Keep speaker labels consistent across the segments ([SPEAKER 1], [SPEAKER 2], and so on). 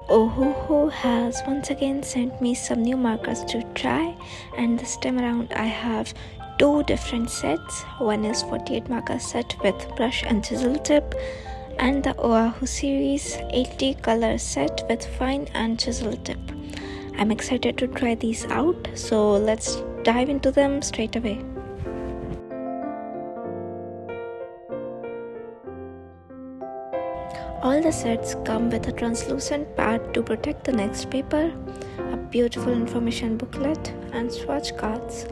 [SPEAKER 1] Ohuhu has once again sent me some new markers to try, and this time around I have two different sets. One is 48 marker set with brush and chisel tip, and the Ohuhu series 80 color set with fine and chisel tip. I'm excited to try these out, so let's dive into them straight away. All the sets come with a translucent pad to protect the next paper, a beautiful information booklet, and swatch cards,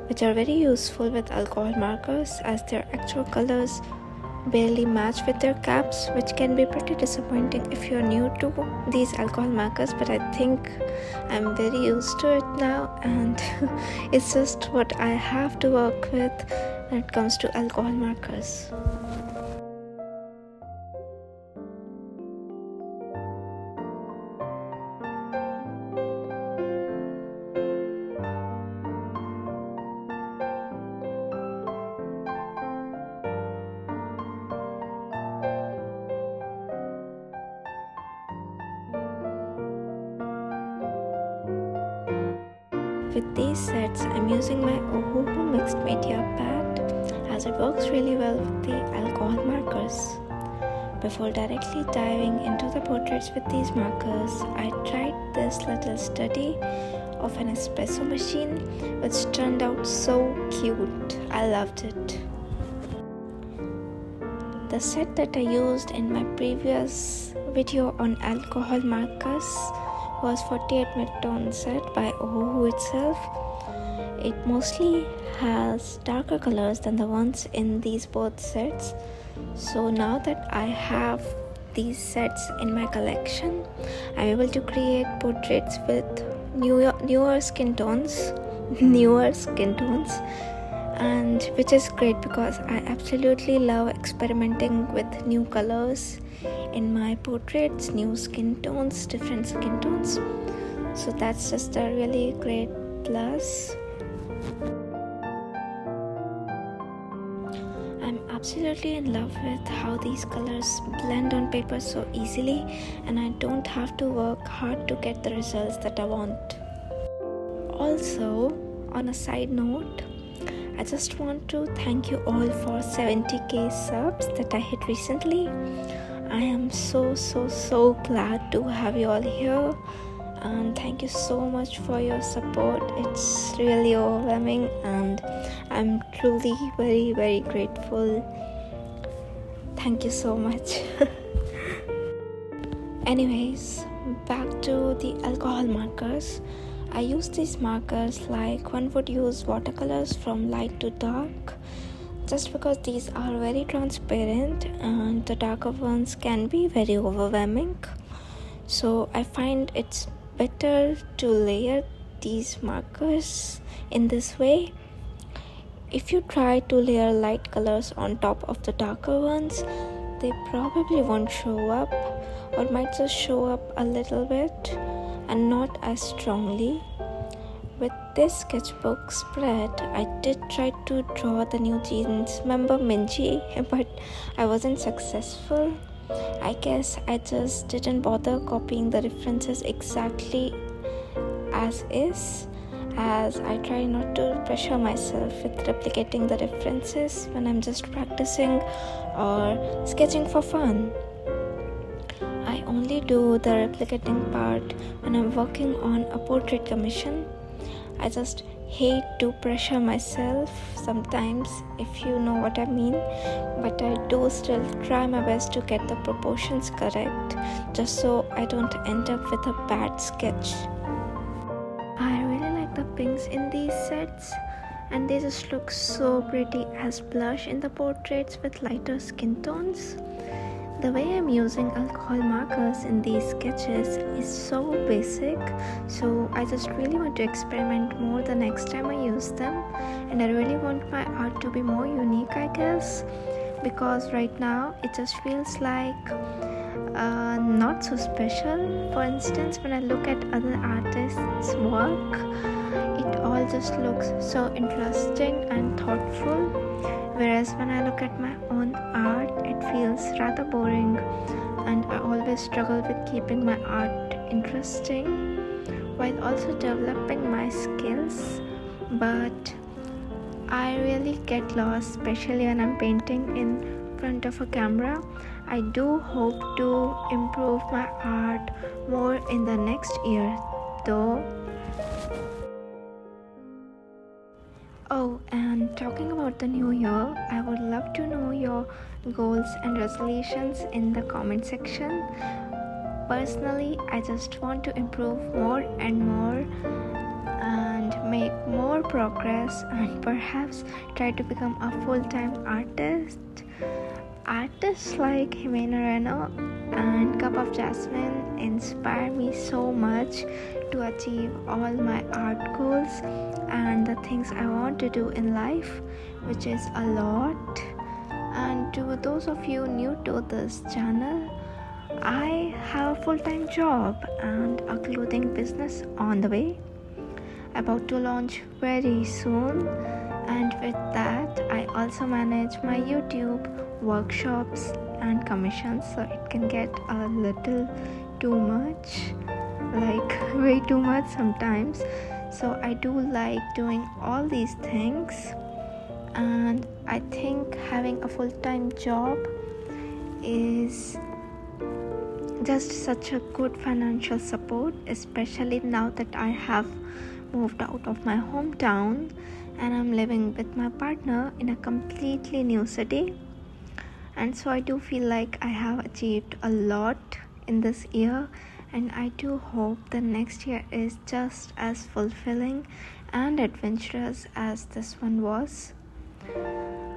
[SPEAKER 1] which are very useful with alcohol markers as their actual colors barely match with their caps, which can be pretty disappointing if you're new to these alcohol markers, but I think I'm very used to it now, and it's just what I have to work with when it comes to alcohol markers. With these sets, I'm using my Ohuhu mixed media pad as it works really well with the alcohol markers. Before directly diving into the portraits with these markers, I tried this little study of an espresso machine, which turned out so cute. I loved it. The set that I used in my previous video on alcohol markers was 48 mid-tone set by Ohuhu itself. It mostly has darker colors than the ones in these both sets. So now that I have these sets in my collection, I'm able to create portraits with newer skin tones, and which is great because I absolutely love experimenting with new colors in my portraits, new skin tones, different skin tones. So that's just a really great plus. I'm absolutely in love with how these colors blend on paper so easily, and I don't have to work hard to get the results that I want. Also, on a side note, I just want to thank you all for 70k subs that I hit recently. I am so glad to have you all here, and thank you so much for your support. It's really overwhelming and I'm truly very grateful. Thank you so much. Anyways, back to the alcohol markers. I use these markers like one would use watercolors from light to dark, just because these are very transparent and the darker ones can be very overwhelming. So I find it's better to layer these markers in this way. If you try to layer light colors on top of the darker ones, they probably won't show up, or might just show up a little bit and not as strongly. With this sketchbook spread, I did try to draw the New Jeans member Minji, but I wasn't successful. I guess I just didn't bother copying the references exactly as is, as I try not to pressure myself with replicating the references when I'm just practicing or sketching for fun. I only do the replicating part when I'm working on a portrait commission. I just hate to pressure myself sometimes, if you know what I mean, but I do still try my best to get the proportions correct, just so I don't end up with a bad sketch. I really like the pinks in these sets, and they just look so pretty as blush in the portraits with lighter skin tones. The way I'm using alcohol markers in these sketches is so basic, so I just really want to experiment more the next time I use them, and I really want my art to be more unique, I guess, because right now it just feels like not so special. For instance, when I look at other artists' work, it all just looks so interesting and thoughtful, whereas when I look at my own art, it feels rather boring, and I always struggle with keeping my art interesting while also developing my skills, but I really get lost, especially when I'm painting in front of a camera. I do hope to improve my art more in the next year, though. Oh, and talking about the new year, I would love to know your goals and resolutions in the comment section. Personally, I just want to improve more and more and make more progress and perhaps try to become a full-time artist. Artists like Jimena Reno and Cup of Jasmine inspire me so much to achieve all my art goals and the things I want to do in life, which is a lot. And to those of you new to this channel, I have a full-time job and a clothing business on the way, about to launch very soon. And with that, I also manage my YouTube, workshops and commissions, so it can get a little too much, like way too much sometimes. So I do like doing all these things, and I think having a full-time job is just such a good financial support, especially now that I have moved out of my hometown and I'm living with my partner in a completely new city. And so I do feel like I have achieved a lot in this year, and I do hope the next year is just as fulfilling and adventurous as this one was.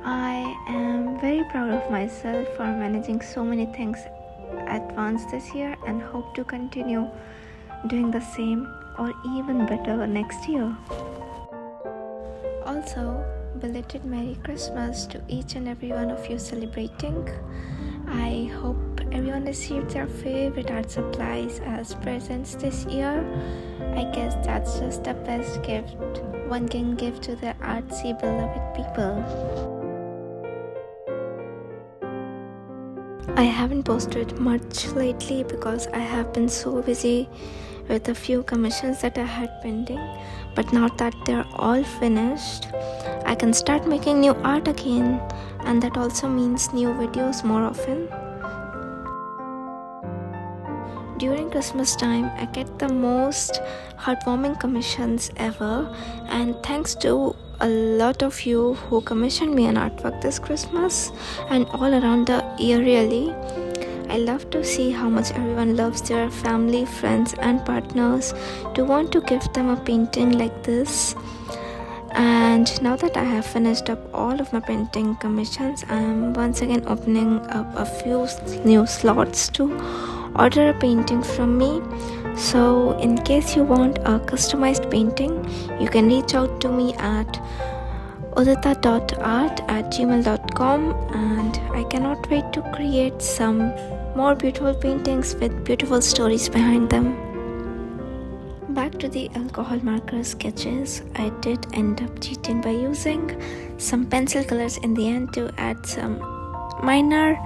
[SPEAKER 1] I am very proud of myself for managing so many things at once this year and hope to continue doing the same or even better next year. Also, belated Merry Christmas to each and every one of you celebrating. I hope everyone received their favorite art supplies as presents this year. I guess that's just the best gift one can give to their artsy beloved people. I haven't posted much lately because I have been so busy with a few commissions that I had pending, but now that they're all finished, I can start making new art again, and that also means new videos more often. During Christmas time, I get the most heartwarming commissions ever, and thanks to a lot of you who commissioned me an artwork this Christmas and all around the year really. I love to see how much everyone loves their family, friends and partners to want to give them a painting like this. And now that I have finished up all of my painting commissions, I am once again opening up a few new slots to order a painting from me. So in case you want a customized painting, you can reach out to me at udita.art@gmail.com, and I cannot wait to create some more beautiful paintings with beautiful stories behind them. Back to the alcohol marker sketches, I did end up cheating by using some pencil colors in the end to add some minor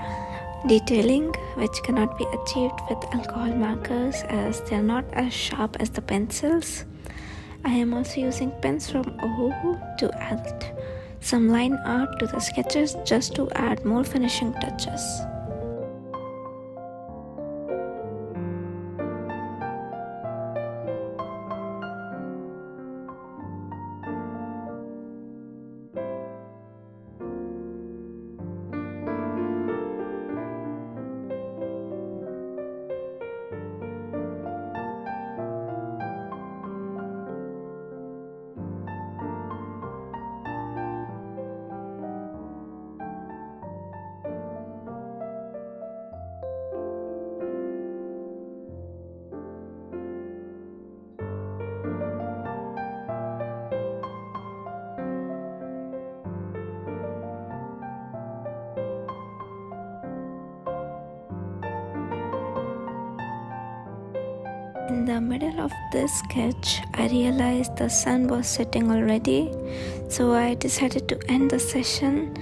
[SPEAKER 1] detailing which cannot be achieved with alcohol markers as they are not as sharp as the pencils. I am also using pens from Ohuhu to add some line art to the sketches just to add more finishing touches. In the middle of this sketch, I realized the sun was setting already, so I decided to end the session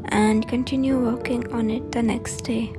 [SPEAKER 1] and continue working on it the next day.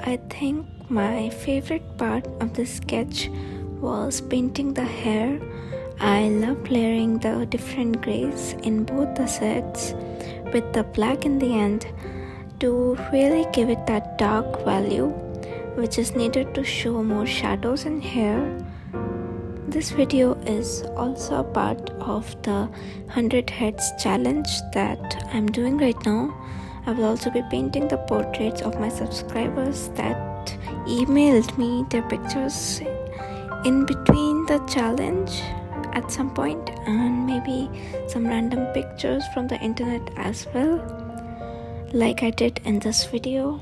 [SPEAKER 1] I think my favorite part of the sketch was painting the hair. I loved layering the different grays in both the sets with the black in the end to really give it that dark value which is needed to show more shadows in hair. This video is also a part of the 100 heads challenge that I'm doing right now. I will also be painting the portraits of my subscribers that emailed me their pictures in between the challenge at some point, and maybe some random pictures from the internet as well, like I did in this video.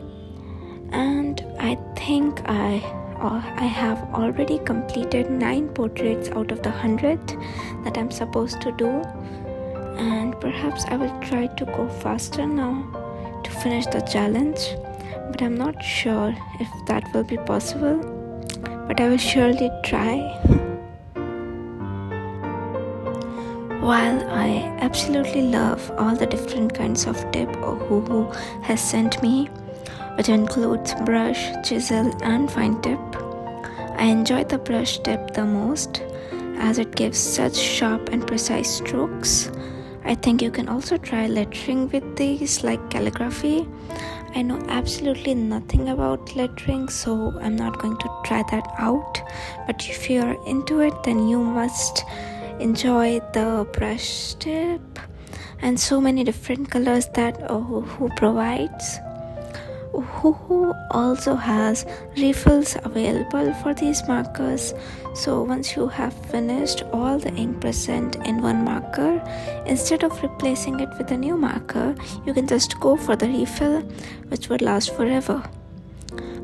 [SPEAKER 1] And I think I have already completed 9 portraits out of the 100 that I'm supposed to do, and perhaps I will try to go faster now to finish the challenge, but I'm not sure if that will be possible, but I will surely try. While I absolutely love all the different kinds of tip Ohuhu has sent me, which includes brush, chisel and fine tip, I enjoy the brush tip the most as it gives such sharp and precise strokes. I think you can also try lettering with these, like calligraphy. I know absolutely nothing about lettering, so I'm not going to try that out, but if you're into it, then you must enjoy the brush tip and so many different colors that Ohuhu provides. Ohuhu also has refills available for these markers, so once you have finished all the ink present in one marker, instead of replacing it with a new marker, you can just go for the refill, which would last forever.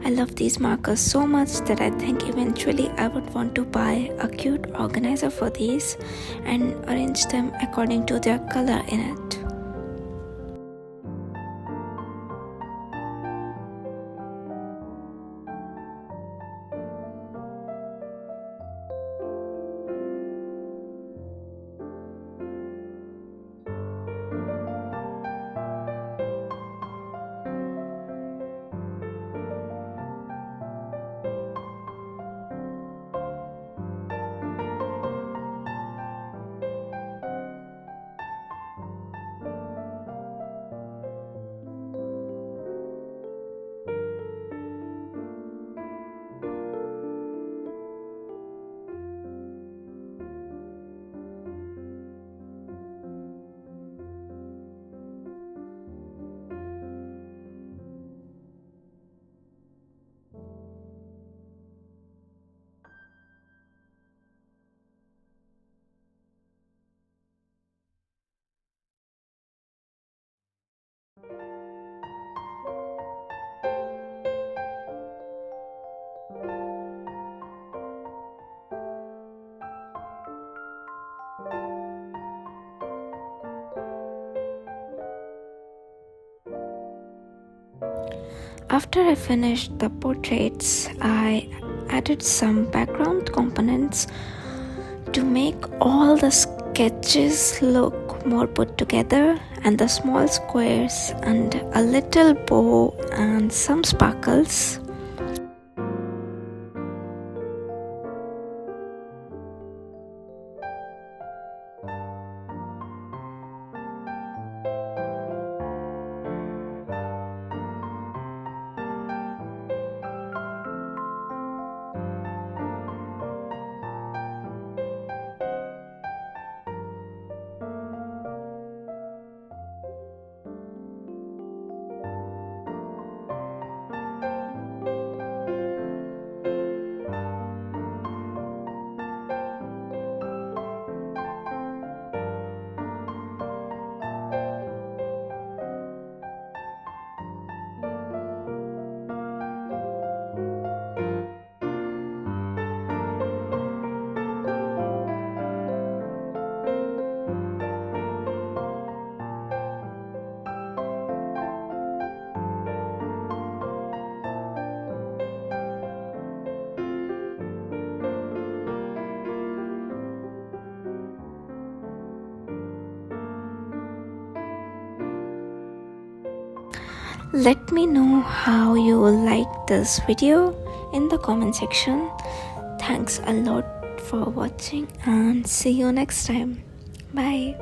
[SPEAKER 1] I love these markers so much that I think eventually I would want to buy a cute organizer for these and arrange them according to their color in it. After I finished the portraits, I added some background components to make all the sketches look more put together, and the small squares and a little bow and some sparkles. Let me know how you like this video in the comment section. Thanks a lot for watching and see you next time. Bye.